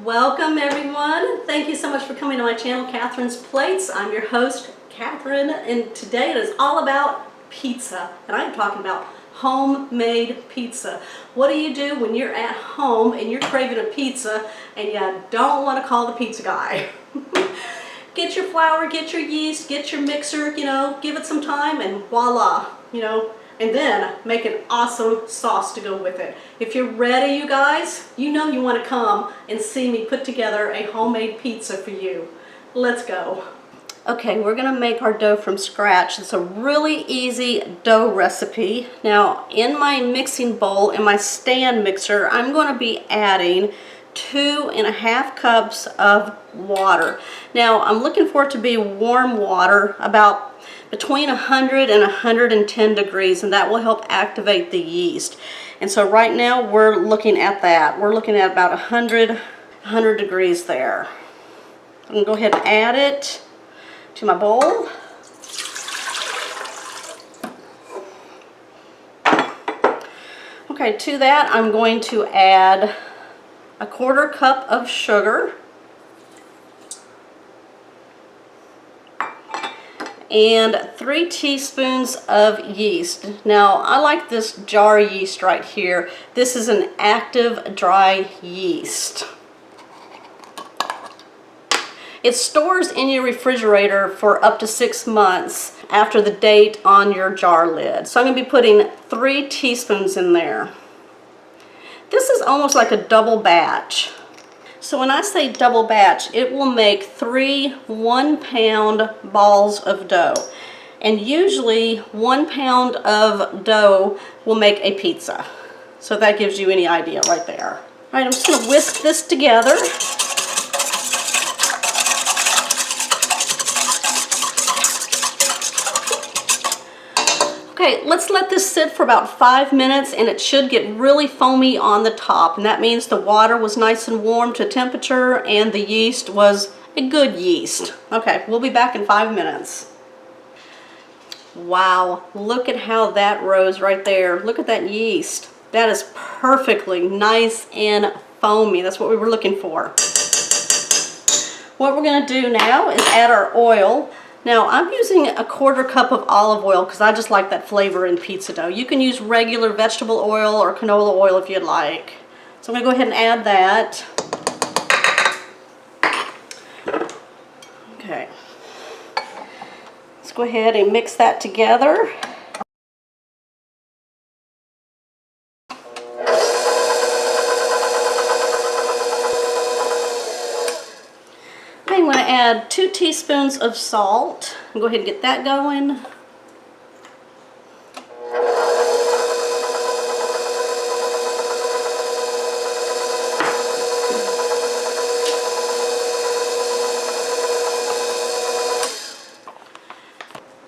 Welcome everyone. Thank you so much for coming to my channel, Catherine's Plates. I'm your host, Catherine, and today it is all about pizza. And I'm talking about homemade pizza. What do you do when you're at home and you're craving a pizza and you don't want to call the pizza guy? Get your flour, get your yeast, get your mixer, give it some time and voila, and then make an awesome sauce to go with it. If you're ready, you guys, you want to come and see me put together a homemade pizza for you. Let's go. Okay, we're gonna make our dough from scratch. It's a really easy dough recipe. Now, in my mixing bowl, in my stand mixer, I'm gonna be adding 2.5 cups of water. Now, I'm looking for it to be warm water, about between 100 and 110 degrees, and that will help activate the yeast. And so right now we're looking at that. We're looking at about 100 degrees there. I'm gonna go ahead and add it to my bowl. Okay, to that I'm going to add 1/4 cup of sugar and 3 teaspoons of yeast. Now, I like this jar yeast right here. This is an active dry yeast. It stores in your refrigerator for up to 6 months after the date on your jar lid. So I'm going to be putting 3 teaspoons in there. This is almost like a double batch. So when I say double batch, it will make 3 1-pound balls of dough. And usually 1 pound of dough will make a pizza. So that gives you any idea right there. All right, I'm just gonna whisk this together. Okay, let's let this sit for about 5 minutes and it should get really foamy on the top. And that means the water was nice and warm to temperature and the yeast was a good yeast. Okay, we'll be back in 5 minutes. Wow, look at how that rose right there. Look at that yeast. That is perfectly nice and foamy. That's what we were looking for. What we're gonna do now is add our oil. Now, I'm using 1/4 cup of olive oil because I just like that flavor in pizza dough. You can use regular vegetable oil or canola oil if you'd like. So I'm going to go ahead and add that. Okay. Let's go ahead and mix that together. I'm going to add 2 teaspoons of salt. I'll go ahead and get that going.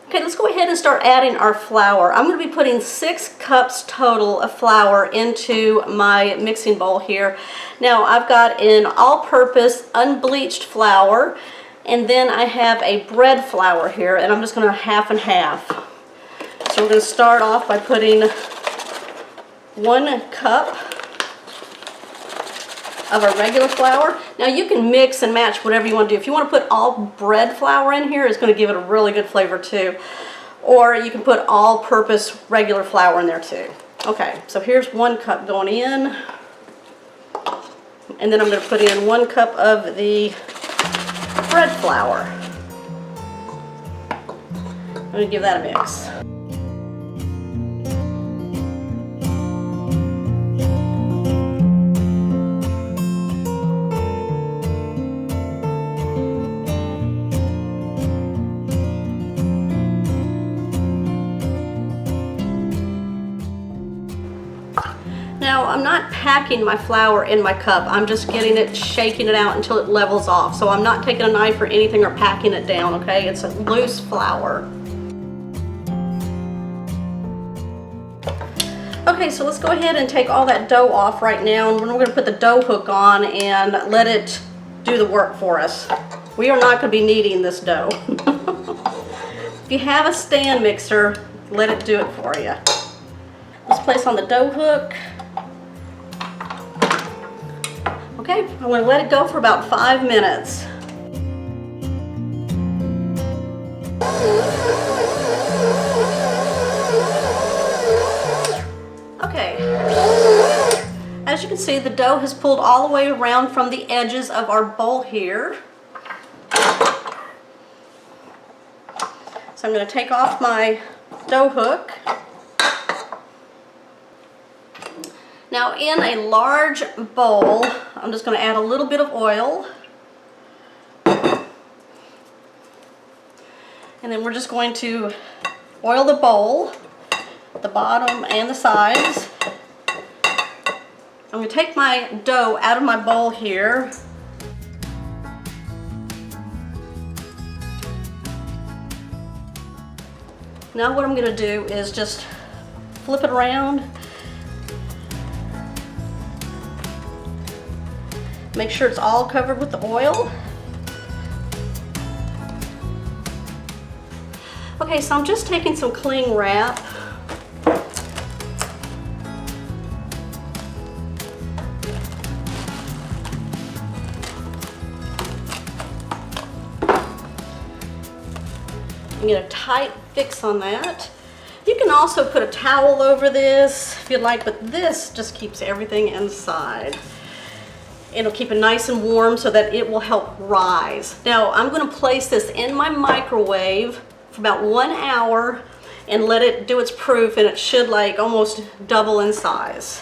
Okay, let's go ahead and start adding our flour. I'm going to be putting 6 cups total of flour into my mixing bowl here. Now, I've got an all-purpose unbleached flour, and then I have a bread flour here, and I'm just going to half and half. So we're going to start off by putting 1 cup of our regular flour. Now, you can mix and match whatever you want to do. If you want to put all bread flour in here, it's going to give it a really good flavor too. Or you can put all-purpose regular flour in there too. Okay, so here's 1 cup going in. And then I'm going to put in 1 cup of the bread flour. I'm going to give that a mix. Now, I'm not packing my flour in my cup. I'm just getting it, shaking it out until it levels off. So I'm not taking a knife or anything or packing it down, okay? It's a loose flour. Okay, so let's go ahead and take all that dough off right now, and we're going to put the dough hook on and let it do the work for us. We are not going to be kneading this dough. If you have a stand mixer, let it do it for you. Let's place on the dough hook. Okay, I'm going to let it go for about 5 minutes. Okay, as you can see, the dough has pulled all the way around from the edges of our bowl here. So I'm going to take off my dough hook. Now in a large bowl, I'm just going to add a little bit of oil. And then we're just going to oil the bowl, the bottom and the sides. I'm going to take my dough out of my bowl here. Now what I'm going to do is just flip it around. Make sure it's all covered with the oil. Okay, so I'm just taking some cling wrap. And get a tight fix on that. You can also put a towel over this if you'd like, but this just keeps everything inside. It'll keep it nice and warm so that it will help rise. Now I'm going to place this in my microwave for about 1 hour and let it do its proof, and it should like almost double in size.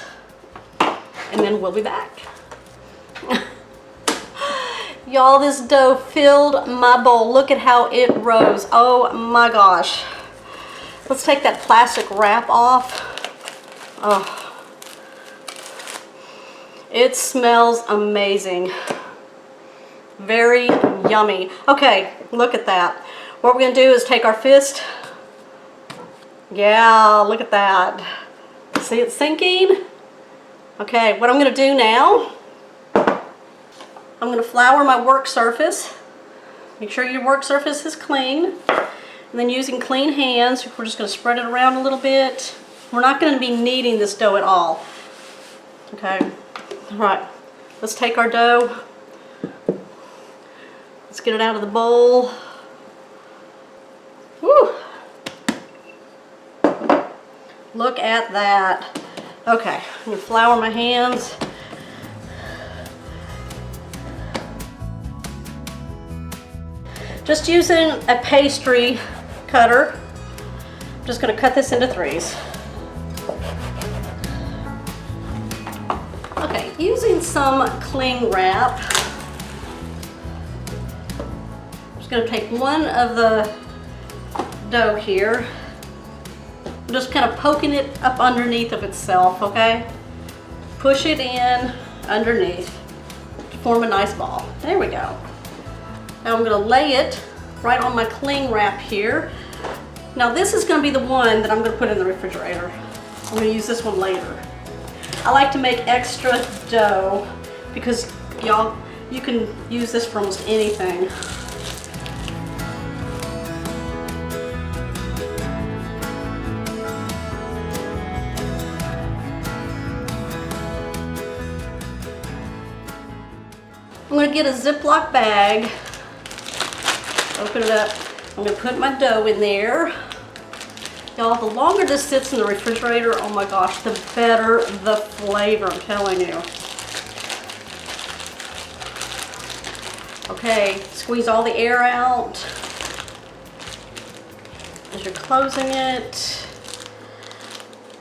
And then we'll be back. Y'all, this dough filled my bowl. Look at how it rose. Oh my gosh. Let's take that plastic wrap off. Oh, it smells amazing. Very yummy. Okay, look at that. What we're going to do is take our fist. Yeah, look at that. See it sinking? Okay, what I'm going to do now, I'm going to flour my work surface. Make sure your work surface is clean. And then using clean hands, we're just going to spread it around a little bit. We're not going to be kneading this dough at all. Okay, all right, let's take our dough. Let's get it out of the bowl. Woo! Look at that. Okay, I'm going to flour my hands. Just using a pastry cutter, I'm just going to cut this into 3s. Okay, using some cling wrap, I'm just going to take one of the dough here. I'm just kind of poking it up underneath of itself, okay? Push it in underneath to form a nice ball. There we go. Now I'm going to lay it right on my cling wrap here. Now this is going to be the one that I'm going to put in the refrigerator. I'm going to use this one later. I like to make extra dough because y'all, you can use this for almost anything. I'm going to get a Ziploc bag, open it up. I'm going to put my dough in there. Y'all, the longer this sits in the refrigerator, oh my gosh, the better the flavor, I'm telling you. Okay, squeeze all the air out as you're closing it.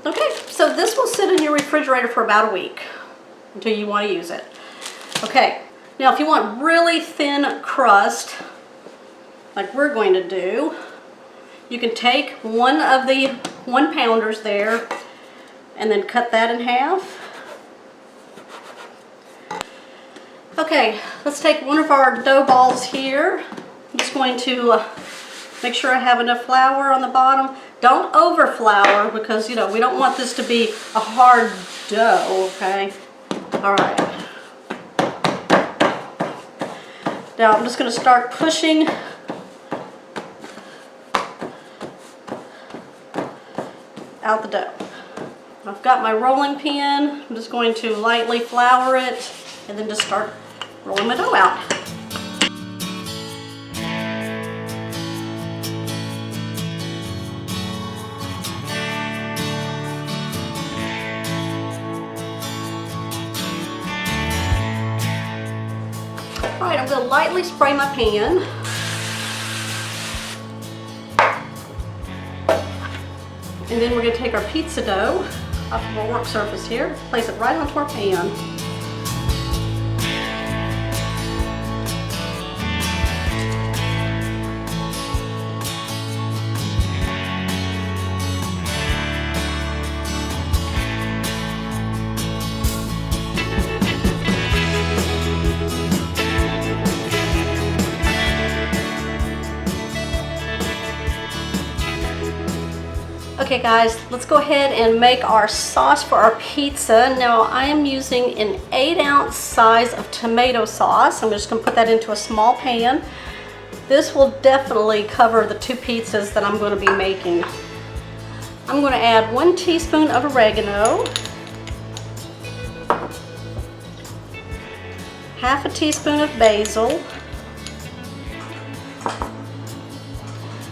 Okay, so this will sit in your refrigerator for about a week until you want to use it. Okay. Now if you want really thin crust, like we're going to do, you can take one of the 1-pounders there and then cut that in half. Okay, let's take one of our dough balls here. I'm just going to make sure I have enough flour on the bottom. Don't over flour because, you know, we don't want this to be a hard dough, okay? All right. Now I'm just going to start pushing out the dough. I've got my rolling pin. I'm just going to lightly flour it and then just start rolling my dough out. All right, I'm going to lightly spray my pan. And then we're going to take our pizza dough off of our work surface here, place it right onto our pan. Okay guys, let's go ahead and make our sauce for our pizza. Now I am using an 8-ounce size of tomato sauce. I'm just going to put that into a small pan. This will definitely cover the 2 pizzas that I'm going to be making. I'm going to add 1 teaspoon of oregano, half a teaspoon of basil,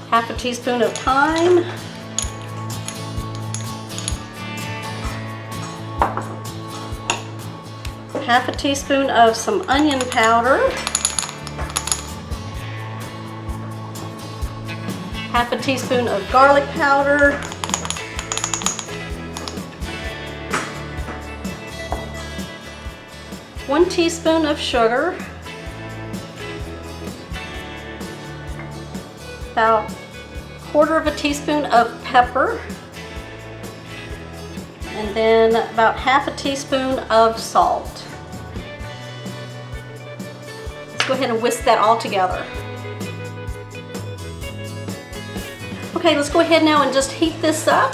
half a teaspoon of thyme, half a teaspoon of some onion powder, half a teaspoon of garlic powder, one teaspoon of sugar, about 1/4 teaspoon of pepper, and then about half a teaspoon of salt. Go ahead and whisk that all together. Okay, let's go ahead now and just heat this up.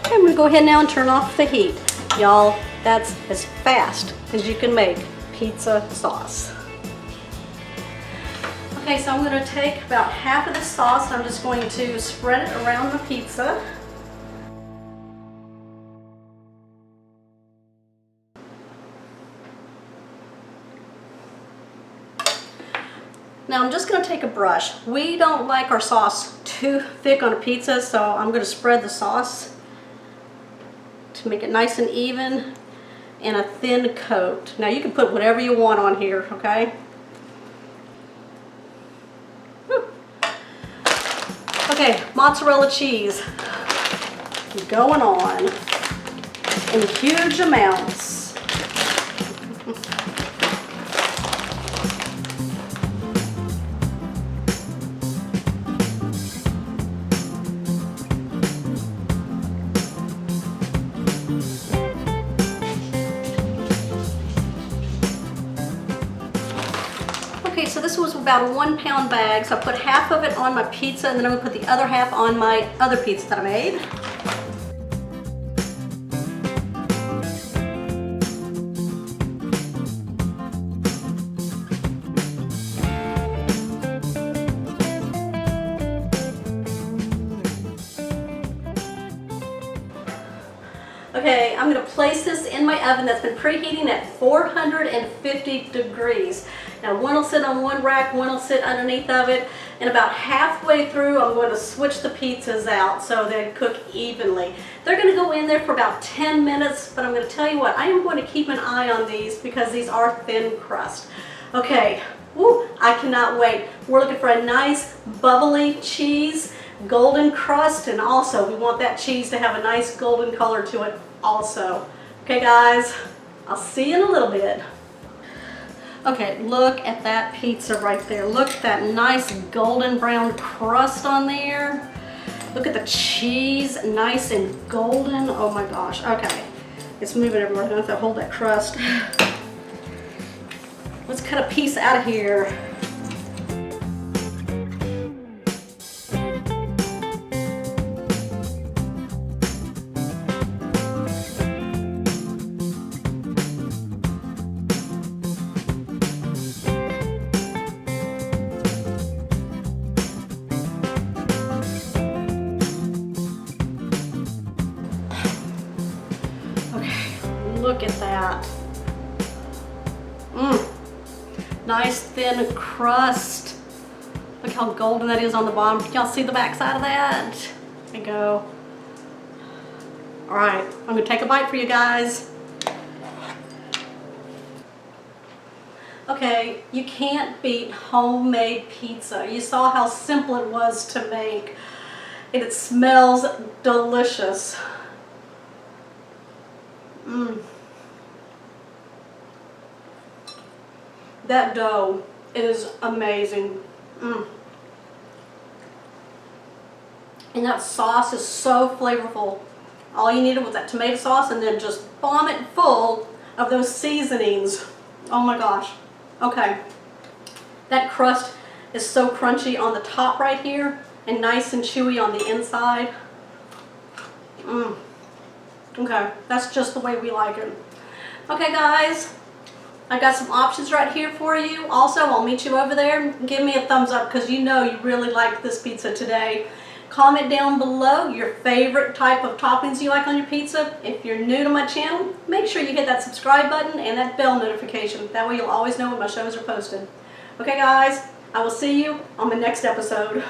Okay, I'm going to go ahead now and turn off the heat. Y'all, that's as fast as you can make pizza sauce. Okay, so I'm going to take about half of the sauce and I'm just going to spread it around the pizza. Now I'm just going to take a brush. We don't like our sauce too thick on a pizza, so I'm going to spread the sauce to make it nice and even and a thin coat. Now you can put whatever you want on here, okay? Okay, mozzarella cheese going on in huge amounts. Okay, so this was about a 1-pound bag, so I put half of it on my pizza and then I'm going to put the other half on my other pizza that I made. Okay, I'm going to place this in my oven that's been preheating at 450 degrees. Now one will sit on one rack, one will sit underneath of it, and about halfway through I'm going to switch the pizzas out so they cook evenly. They're going to go in there for about 10 minutes, but I'm going to tell you what, I am going to keep an eye on these because these are thin crust. Okay, woo, I cannot wait. We're looking for a nice bubbly cheese, golden crust, and also we want that cheese to have a nice golden color to it also. Okay guys, I'll see you in a little bit. Okay, look at that pizza right there. Look at that nice golden brown crust on there. Look at the cheese, nice and golden. Oh my gosh, okay. It's moving everywhere. I'm gonna have to hold that crust. Let's cut a piece out of here. Look at that. Mmm. Nice thin crust. Look how golden that is on the bottom. Can y'all see the back side of that? There we go. All right, I'm gonna take a bite for you guys. Okay, you can't beat homemade pizza. You saw how simple it was to make, and it smells delicious. Mmm. That dough is amazing. Mmm. And that sauce is so flavorful. All you needed was that tomato sauce and then just bomb it full of those seasonings. Oh my gosh. Okay. That crust is so crunchy on the top right here and nice and chewy on the inside. Mmm. Okay, that's just the way we like it. Okay guys, I got some options right here for you. Also, I'll meet you over there. Give me a thumbs up because you know you really liked this pizza today. Comment down below your favorite type of toppings you like on your pizza. If you're new to my channel, make sure you hit that subscribe button and that bell notification. That way you'll always know when my shows are posted. Okay guys, I will see you on the next episode.